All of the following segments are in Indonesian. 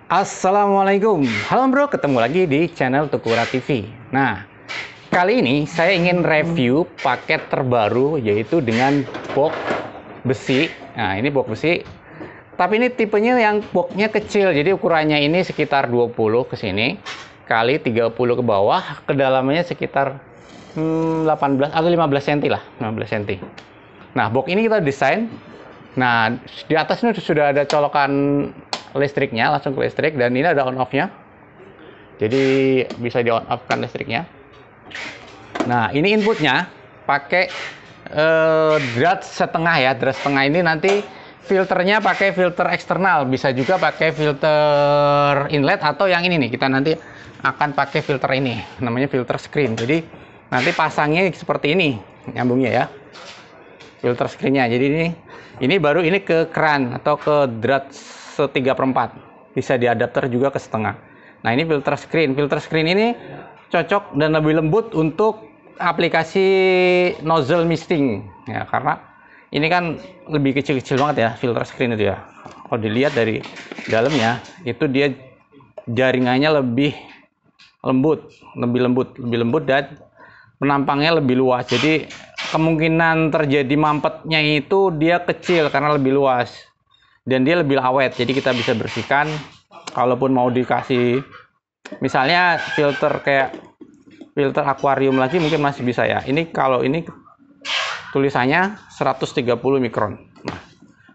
Assalamualaikum, halo bro, ketemu lagi di channel Tukura TV. Nah, kali ini saya ingin review paket terbaru yaitu dengan box besi. Nah, ini box besi, tapi ini tipenya yang boxnya kecil, jadi ukurannya ini sekitar 20 ke sini kali 30 ke bawah, kedalamannya sekitar 18 atau 15 cm lah, 15 cm. Nah, box ini kita desain. Nah, di atas ini sudah ada colokan listriknya, langsung ke listrik, dan ini ada on off-nya. Jadi bisa di on off kan listriknya. Nah, ini inputnya pakai drat setengah ya. Drat setengah ini nanti filternya pakai filter eksternal, bisa juga pakai filter inlet, atau yang ini nih, kita nanti akan pakai filter ini, namanya filter screen. Jadi nanti pasangnya seperti ini, nyambungnya ya, filter screennya. Jadi ini baru ini ke keran atau ke drat 1/3, bisa diadapter juga ke setengah. Nah, ini filter screen. Filter screen ini cocok dan lebih lembut untuk aplikasi nozzle misting ya, karena ini kan lebih kecil-kecil banget ya filter screen itu ya. Kalau dilihat dari dalamnya itu dia jaringannya lebih lembut dan penampangnya lebih luas. Jadi kemungkinan terjadi mampetnya itu dia kecil karena lebih luas. Dan dia lebih awet, jadi kita bisa bersihkan. Kalaupun mau dikasih misalnya filter kayak filter akuarium lagi, mungkin masih bisa ya. Ini kalau ini tulisannya 130 mikron. Nah,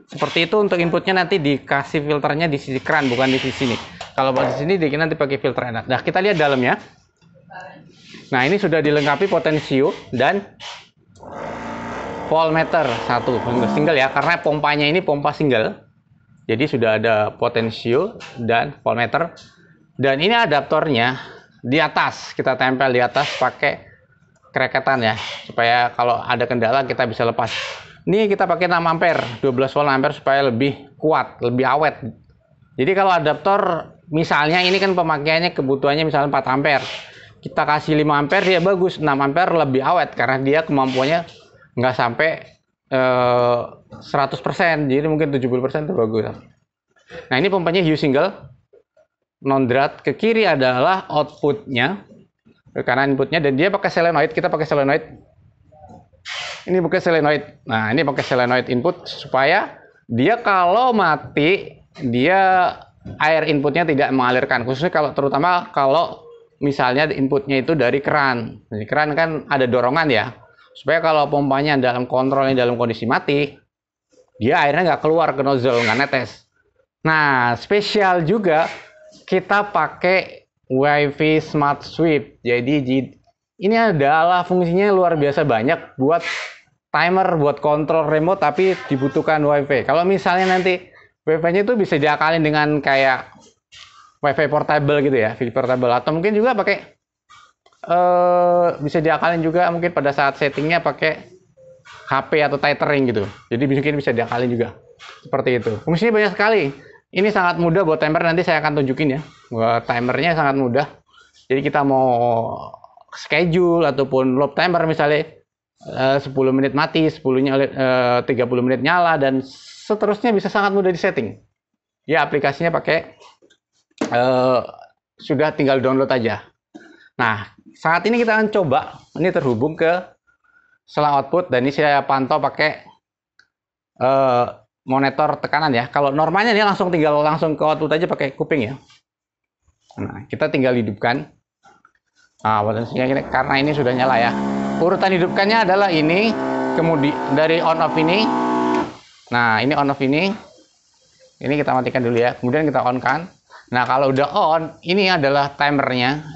seperti itu untuk inputnya. Nanti dikasih filternya di sisi keran, bukan di sini. Kalau di sini nanti pakai filter enak. Nah, kita lihat dalamnya. Nah, ini sudah dilengkapi potensio dan voltmeter satu single ya, karena pompanya ini pompa single. Jadi sudah ada potensio dan voltmeter, dan ini adaptornya di atas, kita tempel di atas pakai kereketan ya, supaya kalau ada kendala kita bisa lepas. Ini kita pakai 6 ampere, 12 volt ampere supaya lebih kuat, lebih awet. Jadi kalau adaptor misalnya ini kan pemakaiannya kebutuhannya misalnya 4 ampere, kita kasih 5 ampere dia bagus, 6 ampere lebih awet karena dia kemampuannya nggak sampai 100%, jadi mungkin 70% itu bagus. Nah, ini pompanya Hue single non drat. Ke kiri adalah outputnya, ke kanan inputnya, dan dia pakai solenoid. Kita pakai solenoid. Ini pakai solenoid. Nah, ini pakai solenoid input supaya dia kalau mati dia air inputnya tidak mengalirkan, khususnya kalau terutama kalau misalnya inputnya itu dari keran. Jadi keran kan ada dorongan ya, supaya kalau pompanya dalam kontrolnya dalam kondisi mati, dia airnya nggak keluar ke nozzle, nggak netes. Nah, spesial juga kita pakai WiFi Smart Sweep. Jadi ini adalah fungsinya luar biasa banyak, buat timer, buat kontrol remote, tapi dibutuhkan WiFi. Kalau misalnya nanti WiFi-nya itu bisa diakalin dengan kayak WiFi portable gitu ya, portable, atau mungkin juga pakai bisa diakalin juga mungkin pada saat settingnya pakai HP atau tethering gitu. Jadi mungkin bisa diakalin juga seperti itu. Fungsinya banyak sekali. Ini sangat mudah buat timer, nanti saya akan tunjukin ya. Buat timernya sangat mudah. Jadi kita mau schedule ataupun loop timer misalnya 10 menit mati, 30 menit nyala, dan seterusnya bisa sangat mudah disetting. Ya, aplikasinya pakai sudah tinggal download aja. Nah, saat ini kita akan coba, ini terhubung ke selang output, dan ini saya pantau pakai monitor tekanan ya. Kalau normalnya dia langsung ke output aja pakai kuping ya. Nah, kita tinggal hidupkan. Nah, potensinya ini karena ini sudah nyala ya. Urutan hidupkannya adalah ini, kemudian dari on off ini. Nah, ini on off ini. Ini kita matikan dulu ya. Kemudian kita on kan. Nah, kalau udah on, ini adalah timernya.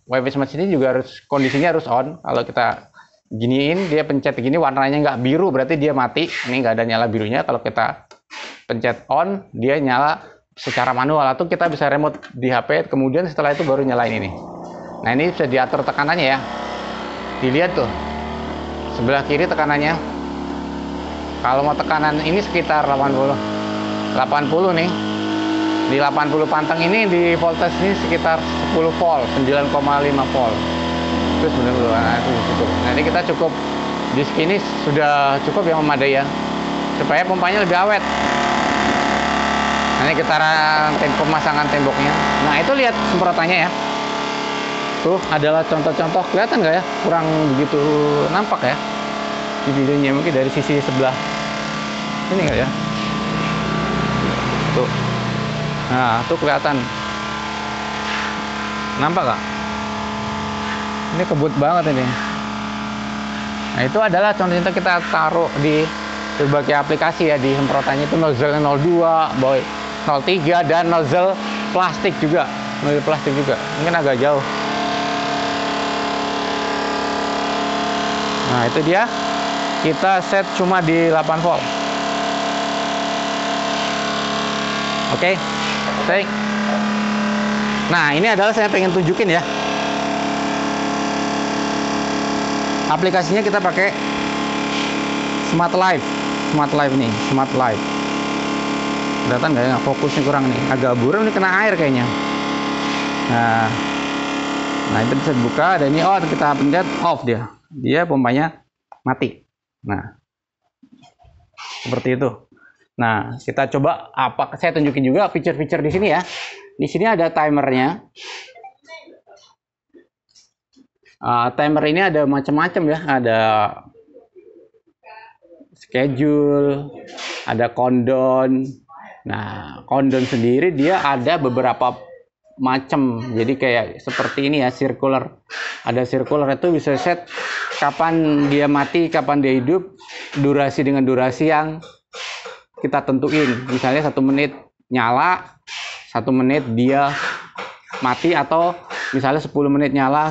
WiFi Smart ini juga harus kondisinya harus on. Kalau kita giniin, dia pencet gini warnanya nggak biru, berarti dia mati. Ini nggak ada nyala birunya. Kalau kita pencet on, dia nyala secara manual, atau kita bisa remote di HP. Kemudian setelah itu baru nyalain ini. Nah, ini bisa diatur tekanannya ya. Dilihat tuh sebelah kiri tekanannya. Kalau mau tekanan ini sekitar 80 nih. Di 80 pantang ini, di voltage ini sekitar 10 volt, 9,5 volt. Terus benar-benar, nah, itu cukup. Nanti kita cukup di sini sudah cukup yang memadai ya, supaya pompanya lebih awet. Ini getaran pemasangan temboknya. Nah, itu lihat semprotannya ya. Tuh adalah contoh-contoh, kelihatan nggak ya? Kurang begitu nampak ya di videonya, mungkin dari sisi sebelah ini nggak ya? Tuh, nah tuh kelihatan, nampak nggak? Ini kebut banget ini. Nah, itu adalah contoh-contoh kita taruh di berbagai aplikasi ya. Di semprotannya itu nozzle 02, boy 03, dan nozzle plastik juga, mungkin agak jauh. Nah, itu dia, kita set cuma di 8 volt. Oke, baik. Nah, ini adalah saya pengen tunjukin ya. Aplikasinya kita pakai Smart Life nih, Smart Life. Kelihatan nggak ya? Fokusnya kurang nih, agak buram nih, kena air kayaknya. Nah itu bisa dibuka, dan ini kita pencet off, dia pompanya mati. Nah, seperti itu. Nah, kita coba saya tunjukin juga fitur-fitur di sini ya. Di sini ada timernya. Timer ini ada macam-macam ya. Ada schedule, ada countdown. Nah, countdown sendiri dia ada beberapa macam. Jadi kayak seperti ini ya, circular. Ada circular, itu bisa set kapan dia mati, kapan dia hidup, durasi dengan durasi yang kita tentuin. Misalnya 1 menit nyala, 1 menit dia mati, atau misalnya 10 menit nyala,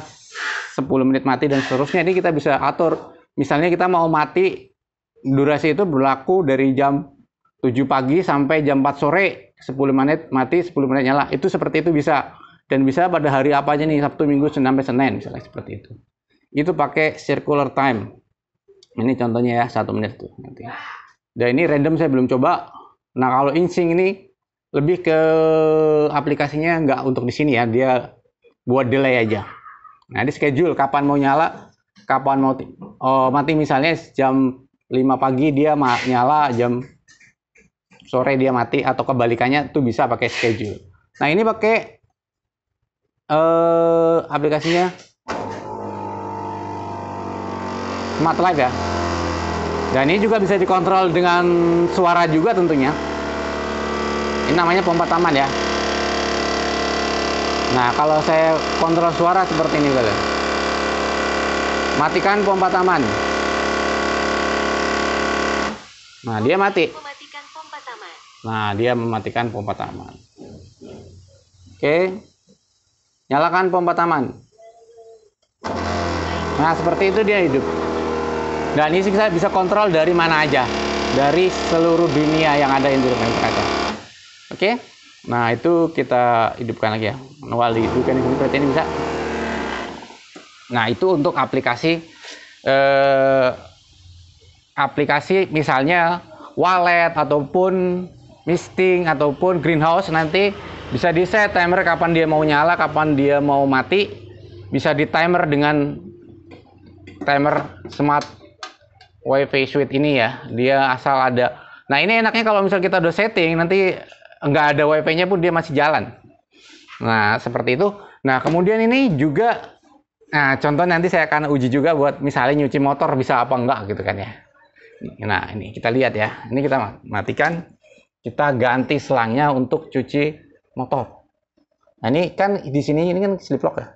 10 menit mati, dan seterusnya. Ini kita bisa atur. Misalnya kita mau mati, durasi itu berlaku dari jam 7 pagi sampai jam 4 sore, 10 menit mati, 10 menit nyala. Itu seperti itu bisa. Dan bisa pada hari apa aja nih, Sabtu, Minggu, Senin sampai Senin, misalnya seperti itu. Itu pakai circular time. Ini contohnya ya, 1 menit tuh nanti. Dan ini random, saya belum coba. Nah, kalau insync ini lebih ke aplikasinya, nggak untuk di sini ya, dia buat delay aja. Nah, di schedule kapan mau nyala, kapan mau mati. Misalnya jam 5 pagi dia nyala, jam sore dia mati, atau kebalikannya, tuh bisa pakai schedule. Nah, ini pakai aplikasinya Smart Life ya. Dan ini juga bisa dikontrol dengan suara juga tentunya. Ini namanya pompa taman ya. Nah, kalau saya kontrol suara seperti ini kalian. Matikan pompa taman. Nah, dia mati. Mematikan pompa taman. Nah, dia mematikan pompa taman. Oke. Nyalakan pompa taman. Nah, seperti itu dia hidup. Dan ini saya bisa kontrol dari mana aja. Dari seluruh dunia yang ada di rumah mereka. Oke. Nah, itu kita hidupkan lagi ya. Manual dihidupkan di sini, berarti ini bisa. Nah, itu untuk aplikasi aplikasi misalnya wallet, ataupun misting, ataupun greenhouse. Nanti bisa di set timer kapan dia mau nyala, kapan dia mau mati. Bisa di timer dengan timer Smart WiFi Suite ini ya. Dia asal ada. Nah, ini enaknya kalau misal kita udah setting, nanti nggak ada WiFi-nya pun dia masih jalan. Nah, seperti itu. Nah, kemudian ini juga, nah contoh nanti saya akan uji juga buat misalnya nyuci motor bisa apa enggak gitu kan ya. Nah, ini kita lihat ya. Ini kita matikan, kita ganti selangnya untuk cuci motor. Nah, ini kan di sini, ini kan slip lock ya.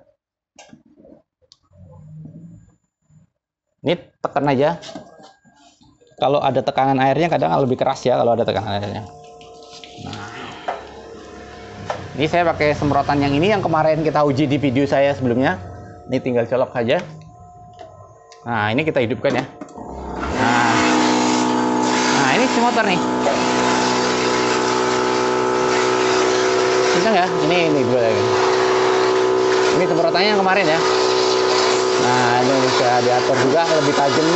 Ini tekan aja. Kalau ada tekanan airnya kadang lebih keras ya kalau ada tekanan airnya. Nah, ini saya pakai semprotan yang ini, yang kemarin kita uji di video saya sebelumnya. Ini tinggal colok saja. Nah, ini kita hidupkan ya. Nah, ini si motor nih. Bisa nggak? Ini dua lagi. Ini semprotannya yang kemarin ya. Nah, ini bisa diatur juga lebih tajam.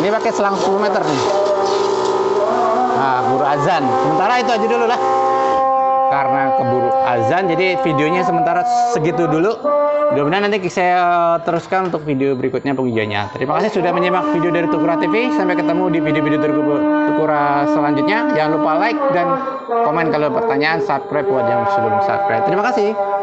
Ini pakai selang 10 meter nih. Nah, keburu azan. Sementara itu aja dulu lah. Karena keburu azan, jadi videonya sementara segitu dulu. Mudah-mudahan nanti saya teruskan untuk video berikutnya pengujiannya. Terima kasih sudah menyimak video dari Tukura TV. Sampai ketemu di video-video Tukura selanjutnya. Jangan lupa like dan komen kalau ada pertanyaan, subscribe buat yang belum subscribe. Terima kasih.